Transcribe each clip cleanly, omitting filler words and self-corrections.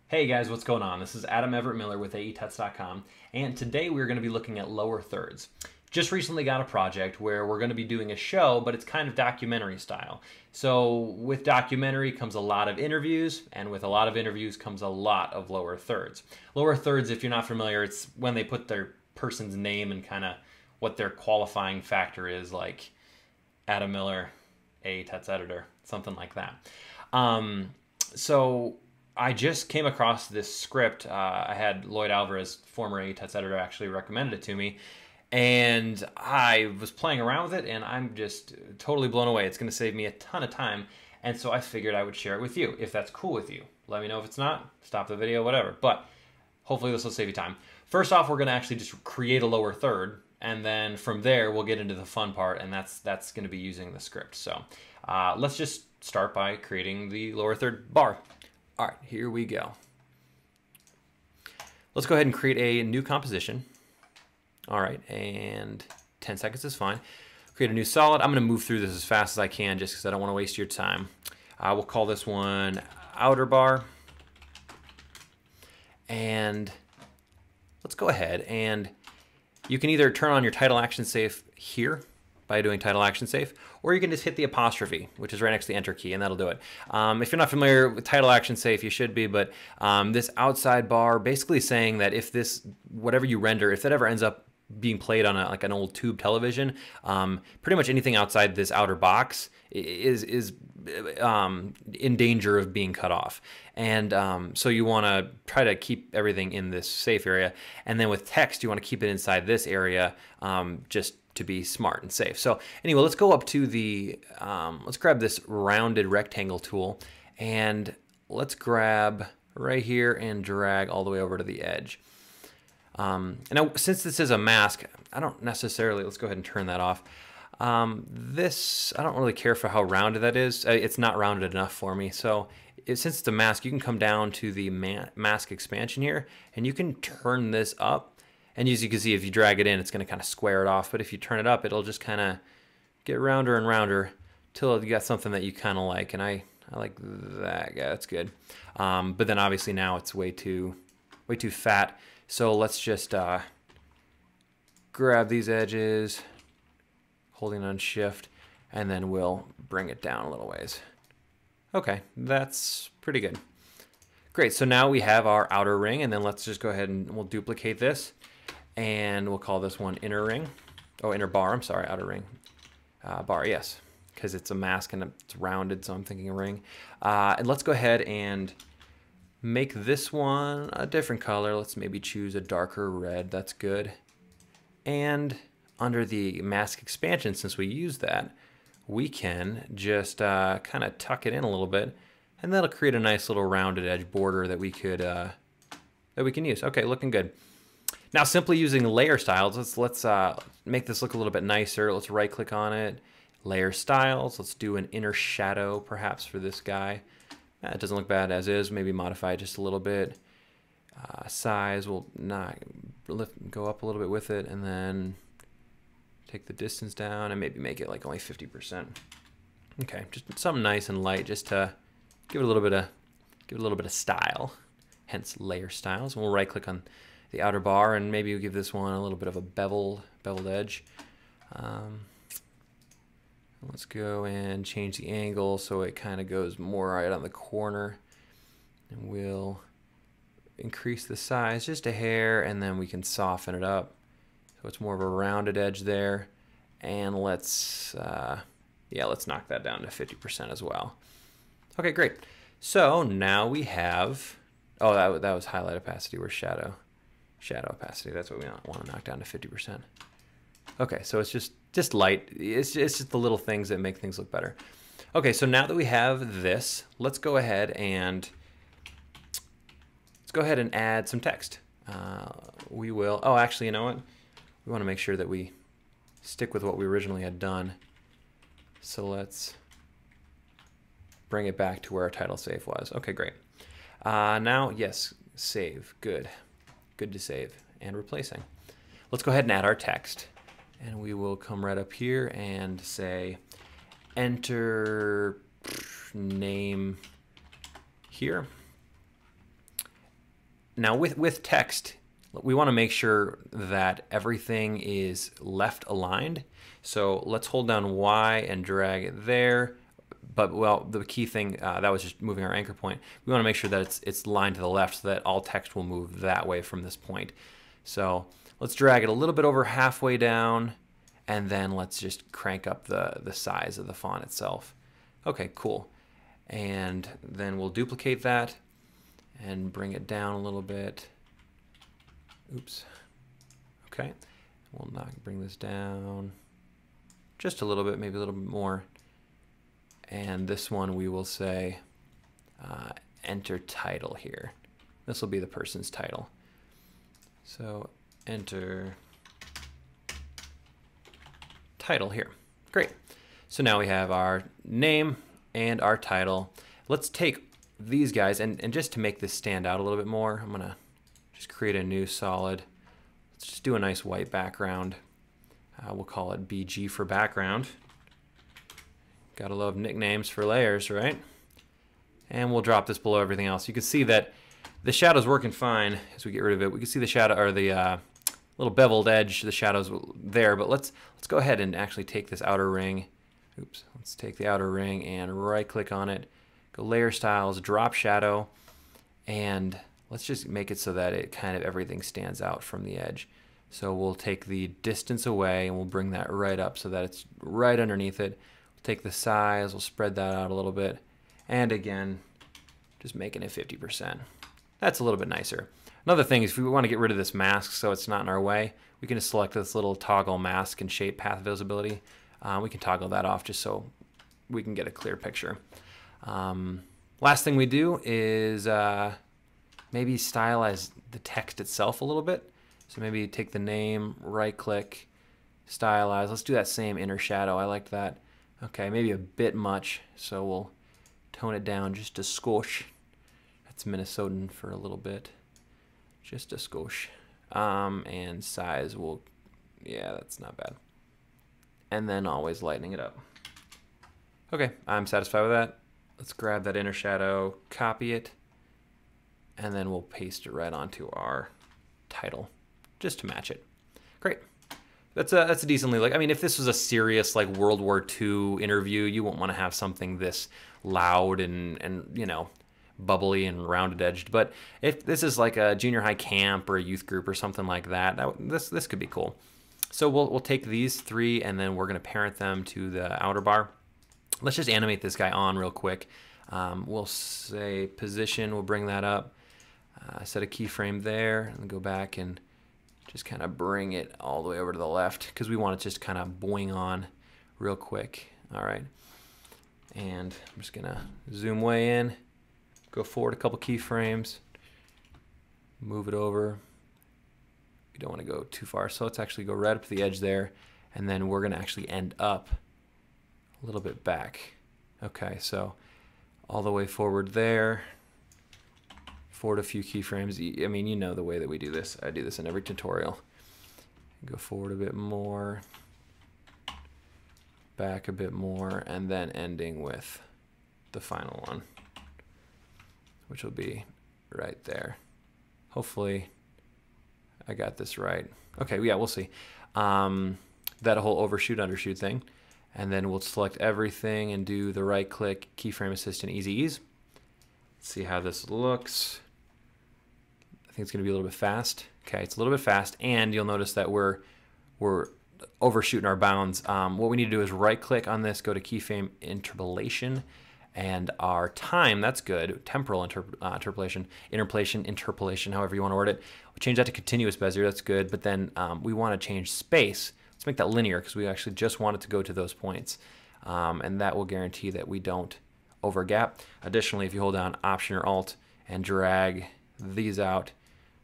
Hey guys, what's going on? This is Adam Everett Miller with aetuts.com, and today we're going to be looking at lower thirds. Just recently got a project where we're going to be doing a show, but it's kind of documentary style. So with documentary comes a lot of interviews, and with a lot of interviews comes a lot of lower thirds. Lower thirds, if you're not familiar, it's when they put their person's name and kind of what their qualifying factor is, like Adam Miller, aetuts editor, something like that. So I just came across this script. I had Lloyd Alvarez, former aetuts editor, actually recommended it to me. And I was playing around with it, and I'm just totally blown away. It's going to save me a ton of time. And so I figured I would share it with you, if that's cool with you. Let me know if it's not. Stop the video, whatever. But hopefully this will save you time. First off, we're going to actually just create a lower third. And then from there, we'll get into the fun part, and that's going to be using the script. So let's just start by creating the lower third bar. All right, here we go. Let's go ahead and create a new composition. All right, and 10 seconds is fine. Create a new solid. I'm going to move through this as fast as I can just because I don't want to waste your time. We'll call this one outer bar. And let's go ahead and you can either turn on your title action safe here by doing title action safe, or you can just hit the apostrophe, which is right next to the enter key, and that'll do it. If you're not familiar with title action safe, you should be, but this outside bar basically saying that if this, whatever you render, if that ever ends up being played on like an old tube television, pretty much anything outside this outer box is in danger of being cut off. And so you want to try to keep everything in this safe area. And then with text, you want to keep it inside this area just to be smart and safe. So anyway, let's go up to the, let's grab this rounded rectangle tool, and let's grab right here and drag all the way over to the edge. And now, since this is a mask, I don't necessarily, let's go ahead and turn that off. This, I don't really care for how rounded that is. It's not rounded enough for me. So since it's a mask, you can come down to the mask expansion here, and you can turn this up. And as you can see, if you drag it in, it's going to kind of square it off. But if you turn it up, it'll just kind of get rounder and rounder till you got something that you kind of like. And I like that. Yeah, that's good. But then obviously now it's way too fat. So let's just grab these edges, holding on shift, and then we'll bring it down a little ways. Okay, that's pretty good. Great, so now we have our outer ring, and then let's just go ahead and we'll duplicate this, and we'll call this one inner ring. Oh, inner bar, I'm sorry, outer ring. Bar, yes, because it's a mask and it's rounded, so I'm thinking a ring. And let's go ahead and make this one a different color. Let's maybe choose a darker red. That's good. And under the mask expansion, since we use that, we can just kind of tuck it in a little bit, and that'll create a nice little rounded edge border that we could that we can use. Okay, looking good. Now, simply using layer styles, let's make this look a little bit nicer. Let's right click on it, layer styles. Let's do an inner shadow perhaps for this guy. It doesn't look bad as is. Maybe modify it just a little bit. Size will not go up a little bit with it, and then take the distance down and maybe make it like only 50%. Okay, just something nice and light, just to give it a little bit of style. Hence layer styles. And we'll right click on the outer bar, and maybe we'll give this one a little bit of a beveled edge. Let's go and change the angle so it kind of goes more right on the corner, and we'll increase the size just a hair, and then we can soften it up so it's more of a rounded edge there. And let's knock that down to 50% as well. Okay, great. So now we have, oh, that was highlight opacity. We're shadow opacity. That's what we want to knock down to 50%. Okay, so it's just light. It's just the little things that make things look better. Okay, so now that we have this, let's go ahead and add some text. We will. Oh, actually, you know what? We want to make sure that we stick with what we originally had done. So let's bring it back to where our title save was. Okay, great. Now, yes, save. Good to save. And replacing. Let's go ahead and add our text. And we will come right up here and say enter name here. Now with text, we want to make sure that everything is left aligned. So let's hold down Y and drag it there. But well, the key thing, that was just moving our anchor point. We want to make sure that it's lined to the left so that all text will move that way from this point. So let's drag it a little bit over halfway down, and then let's just crank up the size of the font itself. Okay, cool. And then we'll duplicate that and bring it down a little bit. Oops. Okay. We'll bring this down just a little bit, maybe a little bit more. And this one we will say enter title here. This will be the person's title. So enter title here. Great. So now we have our name and our title. Let's take these guys, and just to make this stand out a little bit more, I'm gonna just create a new solid. Let's just do a nice white background. We'll call it BG for background. Gotta love nicknames for layers, right? And we'll drop this below everything else. You can see that the shadow's working fine as we get rid of it. We can see the shadow, or the little beveled edge, the shadow's there, but let's go ahead and actually take this outer ring. Oops, let's take the outer ring and right click on it. Go layer styles, drop shadow, and let's just make it so that it kind of everything stands out from the edge. So we'll take the distance away and we'll bring that right up so that it's right underneath it. We'll take the size, we'll spread that out a little bit. And again, just making it 50%. That's a little bit nicer. Another thing is if we want to get rid of this mask so it's not in our way, we can just select this little toggle mask and shape path visibility. We can toggle that off just so we can get a clear picture. Last thing we do is maybe stylize the text itself a little bit. So maybe take the name, right click, stylize. Let's do that same inner shadow. I liked that. Okay, maybe a bit much, so we'll tone it down just a skosh. That's Minnesotan for a little bit. Just a skosh. And size will, yeah, that's not bad. And then always lightening it up. Okay, I'm satisfied with that. Let's grab that inner shadow, copy it, and then we'll paste it right onto our title, just to match it. Great. That's a decently, like, I mean, if this was a serious like World War II interview, you won't want to have something this loud and you know, bubbly and rounded edged. But if this is like a junior high camp or a youth group or something like that, this could be cool. So we'll take these three and then we're gonna parent them to the outer bar. Let's just animate this guy on real quick. We'll say position, we'll bring that up. Set a keyframe there and go back and just kind of bring it all the way over to the left because we want it just kind of boing on real quick. All right. And I'm just gonna zoom way in, go forward a couple keyframes, move it over. We don't want to go too far, so let's actually go right up to the edge there, and then we're gonna actually end up a little bit back. Okay, so all the way forward there, forward a few keyframes. I mean, you know the way that we do this. I do this in every tutorial. Go forward a bit more, back a bit more, and then ending with the final one, which will be right there. Hopefully I got this right. Okay, yeah, we'll see. That whole overshoot, undershoot thing. And then we'll select everything and do the right click, keyframe assistant, easy ease. Let's see how this looks. I think it's gonna be a little bit fast. Okay, it's a little bit fast, and you'll notice that we're overshooting our bounds. What we need to do is right click on this, go to keyframe interpolation, and our time, that's good, temporal interpolation, however you want to word it. We'll change that to continuous Bezier, that's good, but then we want to change space. Let's make that linear because we actually just want it to go to those points, and that will guarantee that we don't overgap. Additionally, if you hold down Option or Alt and drag these out,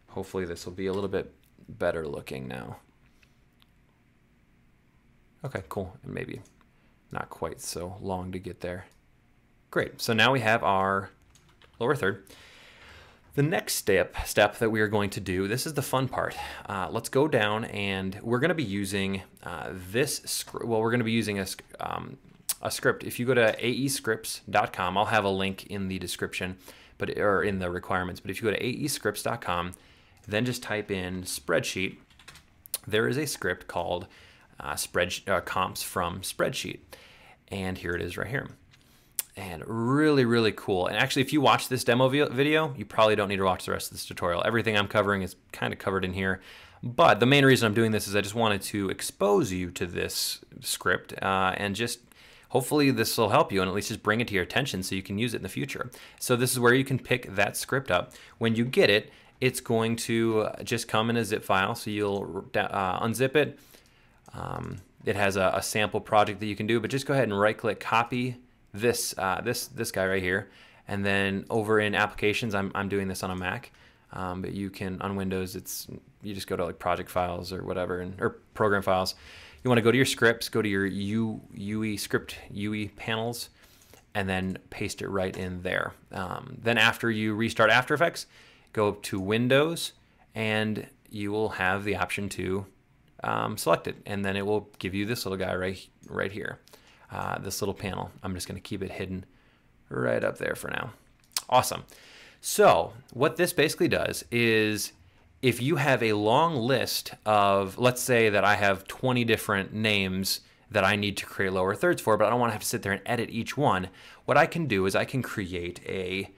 hopefully this will be a little bit better looking now. Okay, cool, and maybe not quite so long to get there. Great, so now we have our lower third. The next step that we are going to do, this is the fun part. Let's go down and we're gonna be using this script. Well, we're gonna be using a script. If you go to aescripts.com, I'll have a link in the description, or in the requirements. But if you go to aescripts.com, then just type in spreadsheet, there is a script called comps from Spreadsheet. And here it is right here. And really, really cool. And actually, if you watch this demo video, you probably don't need to watch the rest of this tutorial. Everything I'm covering is kind of covered in here. But the main reason I'm doing this is I just wanted to expose you to this script and just hopefully this will help you and at least just bring it to your attention so you can use it in the future. So this is where you can pick that script up. When you get it, it's going to just come in a zip file. So you'll unzip it. It has a sample project that you can do, but just go ahead and right-click, copy this this guy right here, and then over in applications, I'm doing this on a Mac, but you can on Windows. You just go to like project files or whatever, or program files. You want to go to your scripts, go to your UE panels, and then paste it right in there. Then after you restart After Effects, go to Windows, and you will have the option to select it, and then it will give you this little guy right here, this little panel. I'm just going to keep it hidden right up there for now. Awesome. So what this basically does is if you have a long list of, let's say that I have 20 different names that I need to create lower thirds for, but I don't want to have to sit there and edit each one, what I can do is I can create a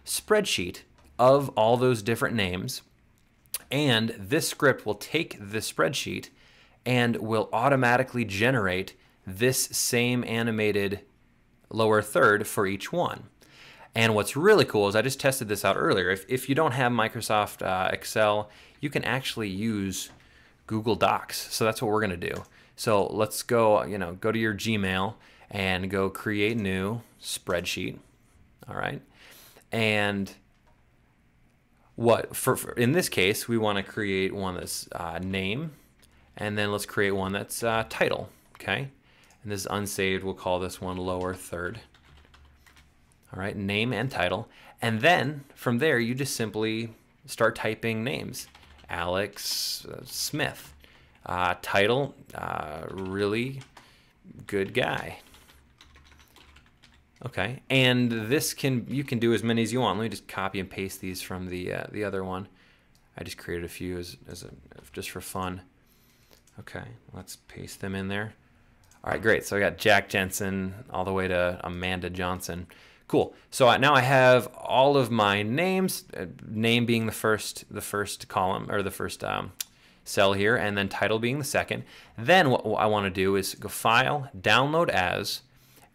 spreadsheet of all those different names. And this script will take this spreadsheet and will automatically generate this same animated lower third for each one. And what's really cool is I just tested this out earlier. If you don't have Microsoft Excel, you can actually use Google Docs. So that's what we're going to do. So let's go, go to your Gmail and go create new spreadsheet. All right. And for in this case, we want to create one that's name, and then let's create one that's title. Okay. And this is unsaved. We'll call this one lower third. All right, name and title. And then from there, you just simply start typing names. Alex Smith. Title, really good guy. Okay, and this you can do as many as you want. Let me just copy and paste these from the other one. I just created a few just for fun. Okay, let's paste them in there. All right, great. So I got Jack Jensen all the way to Amanda Johnson. Cool. So now I have all of my names, name being the first column or the first cell here, and then title being the second. Then what I want to do is go File, Download As,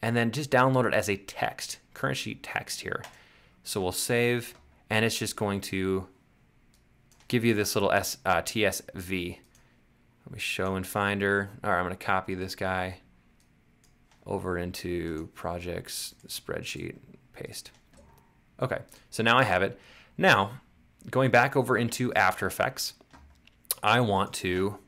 and then just download it as a text, current sheet text here. So we'll save, and it's just going to give you this little TSV. Let me show in Finder. All right, I'm going to copy this guy over into Projects, Spreadsheet, paste. Okay, so now I have it. Now, going back over into After Effects, I want to,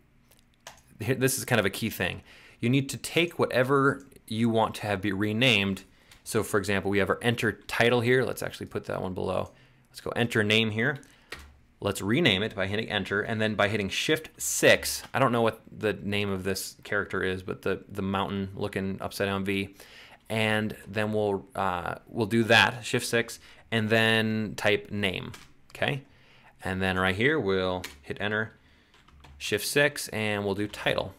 this is kind of a key thing. You need to take whatever you want to have be renamed. So for example, we have our enter title here. Let's actually put that one below. Let's go enter name here. Let's rename it by hitting enter, and then by hitting Shift 6. I don't know what the name of this character is, but the mountain looking upside down V. And then we'll do that, Shift 6, and then type name. Okay? And then right here we'll hit enter, Shift 6, and we'll do title.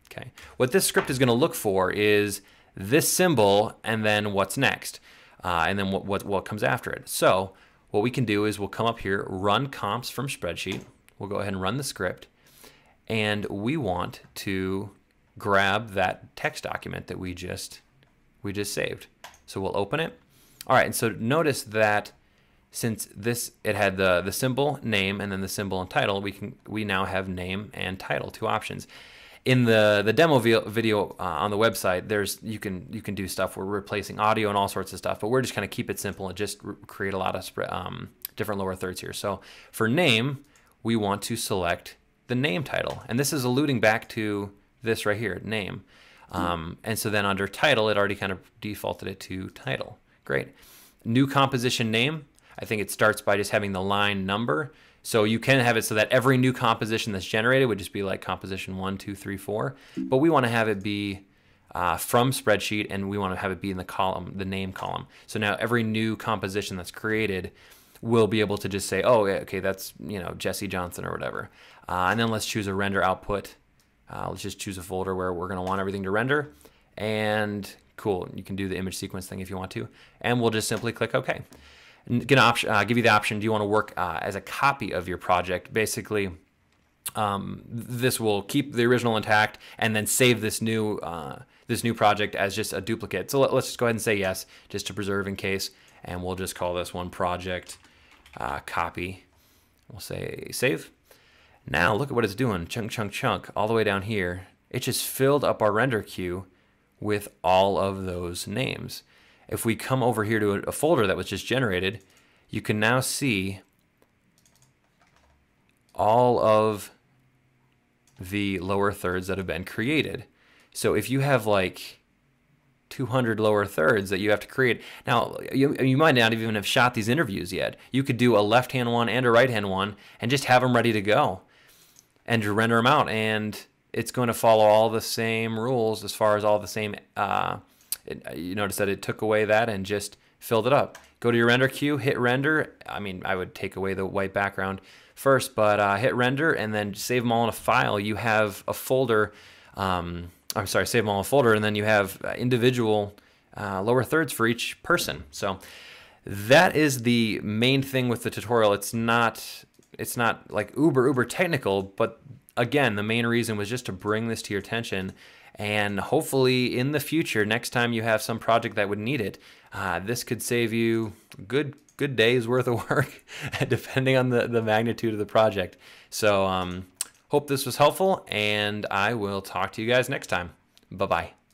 Okay. What this script is going to look for is this symbol and then what's next, and then what comes after it. So what we can do is we'll come up here, run comps from Spreadsheet. We'll go ahead and run the script, and we want to grab that text document that we just saved. So we'll open it. All right, and so notice that since it had the symbol name and then the symbol and title, we now have name and title, two options. In the demo video on the website, you can do stuff. We're replacing audio and all sorts of stuff, but we're just kind of keep it simple and just create a lot of different lower thirds here. So for name, we want to select the name title, and this is alluding back to this right here, name. And so then under title, it already kind of defaulted it to title. Great. New composition name. I think it starts by just having the line number. So you can have it so that every new composition that's generated would just be like composition 1, 2, 3, 4. But we want to have it be from Spreadsheet, and we want to have it be in the column, the name column. So now every new composition that's created, we'll be able to just say, oh, okay, that's, you know, Jesse Johnson or whatever. And then let's choose a render output. Let's just choose a folder where we're going to want everything to render. And cool, you can do the image sequence thing if you want to. And we'll just simply click OK. And give you the option, do you want to work as a copy of your project? Basically, this will keep the original intact and then save this new project as just a duplicate. So let's just go ahead and say yes, just to preserve in case. And we'll just call this one project copy. We'll say save. Now look at what it's doing, chunk, chunk, chunk, all the way down here. It just filled up our render queue with all of those names. If we come over here to a folder that was just generated, you can now see all of the lower thirds that have been created. So if you have like 200 lower thirds that you have to create. Now, you might not even have shot these interviews yet. You could do a left-hand one and a right-hand one and just have them ready to go and to render them out. And it's going to follow all the same rules as far as all the same, you notice that it took away that and just filled it up. Go to your render queue, hit render. I mean, I would take away the white background first, but hit render and then save them all in a file. You have a folder, I'm sorry, save them all in a folder, and then you have individual lower thirds for each person. So that is the main thing with the tutorial. It's not like uber technical, but again, the main reason was just to bring this to your attention, and hopefully in the future, next time you have some project that would need it, this could save you a good day's worth of work, depending on the magnitude of the project. So hope this was helpful, and I will talk to you guys next time. Bye-bye.